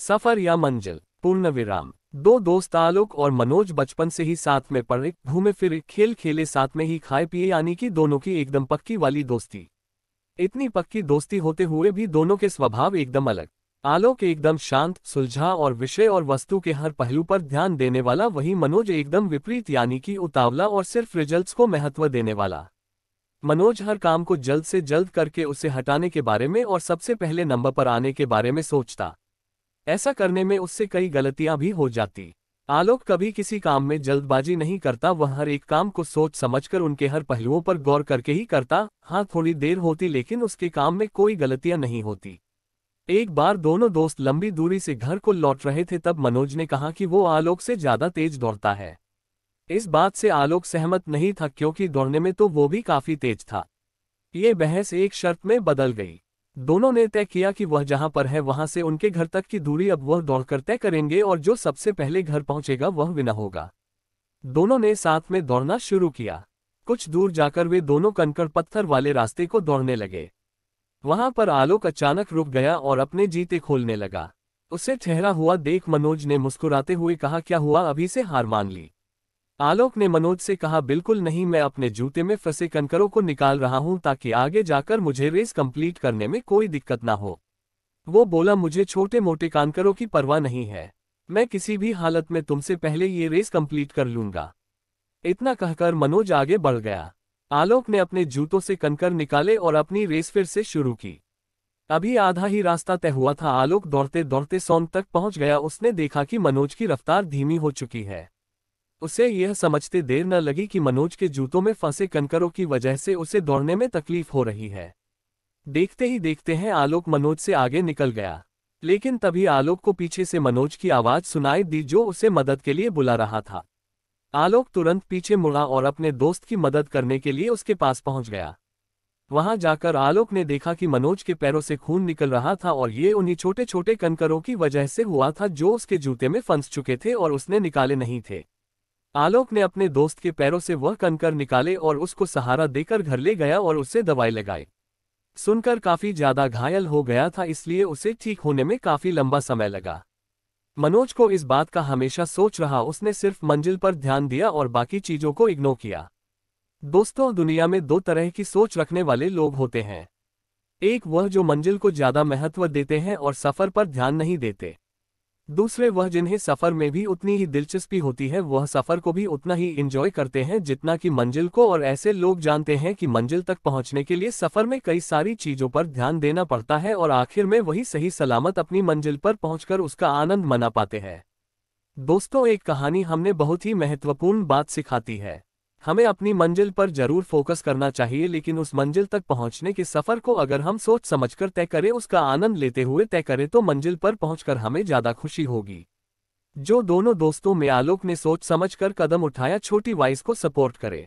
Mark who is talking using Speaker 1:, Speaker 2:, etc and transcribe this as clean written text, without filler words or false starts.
Speaker 1: सफर या मंजिल। पूर्ण विराम। दो दोस्त आलोक और मनोज बचपन से ही साथ में पढ़े, घूमे फिरे, खेल खेले, साथ में ही खाए पिए, यानी कि दोनों की एकदम पक्की वाली दोस्ती। इतनी पक्की दोस्ती होते हुए भी दोनों के स्वभाव एकदम अलग। आलोक एकदम शांत, सुलझा और विषय और वस्तु के हर पहलू पर ध्यान देने वाला, वही मनोज एकदम विपरीत, यानी कि उतावला और सिर्फ रिजल्ट्स को महत्व देने वाला। मनोज हर काम को जल्द से जल्द करके उसे हटाने के बारे में और सबसे पहले नंबर पर आने के बारे में सोचता। ऐसा करने में उससे कई गलतियां भी हो जाती। आलोक कभी किसी काम में जल्दबाजी नहीं करता, वह हर एक काम को सोच समझकर उनके हर पहलुओं पर गौर करके ही करता। हाँ, थोड़ी देर होती लेकिन उसके काम में कोई गलतियां नहीं होती। एक बार दोनों दोस्त लंबी दूरी से घर को लौट रहे थे, तब मनोज ने कहा कि वो आलोक से ज्यादा तेज दौड़ता है। इस बात से आलोक सहमत नहीं था, क्योंकि दौड़ने में तो वो भी काफी तेज था। ये बहस एक शर्त में बदल गई। दोनों ने तय किया कि वह जहां पर है वहां से उनके घर तक की दूरी अब वह दौड़कर तय करेंगे, और जो सबसे पहले घर पहुंचेगा वह विनर होगा। दोनों ने साथ में दौड़ना शुरू किया। कुछ दूर जाकर वे दोनों कंकड़ पत्थर वाले रास्ते को दौड़ने लगे। वहां पर आलोक अचानक रुक गया और अपने जूते खोलने लगा। उसे ठहरा हुआ देख मनोज ने मुस्कुराते हुए कहा, क्या हुआ, अभी से हार मान ली? आलोक ने मनोज से कहा, बिल्कुल नहीं, मैं अपने जूते में फंसे कंकरों को निकाल रहा हूं ताकि आगे जाकर मुझे रेस कंप्लीट करने में कोई दिक्कत ना हो। वो बोला, मुझे छोटे मोटे कंकरों की परवाह नहीं है, मैं किसी भी हालत में तुमसे पहले ये रेस कंप्लीट कर लूंगा। इतना कहकर मनोज आगे बढ़ गया। आलोक ने अपने जूतों से कंकर निकाले और अपनी रेस फिर से शुरू की। अभी आधा ही रास्ता तय हुआ था। आलोक दौड़ते दौड़ते सौंग तक पहुंच गया। उसने देखा कि मनोज की रफ्तार धीमी हो चुकी है। उसे यह समझते देर न लगी कि मनोज के जूतों में फंसे कंकरों की वजह से उसे दौड़ने में तकलीफ हो रही है। देखते ही देखते हैं आलोक मनोज से आगे निकल गया। लेकिन तभी आलोक को पीछे से मनोज की आवाज सुनाई दी, जो उसे मदद के लिए बुला रहा था। आलोक तुरंत पीछे मुड़ा और अपने दोस्त की मदद करने के लिए उसके पास पहुंच गया। वहां जाकर आलोक ने देखा कि मनोज के पैरों से खून निकल रहा था, और ये उन्हीं छोटे छोटे कंकरों की वजह से हुआ था जो उसके जूते में फंस चुके थे और उसने निकाले नहीं थे। आलोक ने अपने दोस्त के पैरों से वह कंकर निकाले और उसको सहारा देकर घर ले गया और उसे दवाई लगाई। सुनकर काफी ज्यादा घायल हो गया था, इसलिए उसे ठीक होने में काफी लंबा समय लगा। मनोज को इस बात का हमेशा सोच रहा, उसने सिर्फ मंजिल पर ध्यान दिया और बाकी चीजों को इग्नोर किया। दोस्तों, दुनिया में दो तरह की सोच रखने वाले लोग होते हैं। एक वह जो मंजिल को ज्यादा महत्व देते हैं और सफर पर ध्यान नहीं देते। दूसरे वह जिन्हें सफर में भी उतनी ही दिलचस्पी होती है, वह सफर को भी उतना ही एंजॉय करते हैं जितना कि मंजिल को। और ऐसे लोग जानते हैं कि मंजिल तक पहुंचने के लिए सफर में कई सारी चीजों पर ध्यान देना पड़ता है, और आखिर में वही सही सलामत अपनी मंजिल पर पहुंचकर उसका आनंद मना पाते हैं। दोस्तों, एक कहानी हमें बहुत ही महत्वपूर्ण बात सिखाती है। हमें अपनी मंजिल पर जरूर फोकस करना चाहिए, लेकिन उस मंजिल तक पहुंचने के सफर को अगर हम सोच समझकर तय करें, उसका आनंद लेते हुए तय करें, तो मंजिल पर पहुंचकर हमें ज्यादा खुशी होगी। जो दोनों दोस्तों में आलोक ने सोच समझकर कदम उठाया, छोटी वाइस को सपोर्ट करे।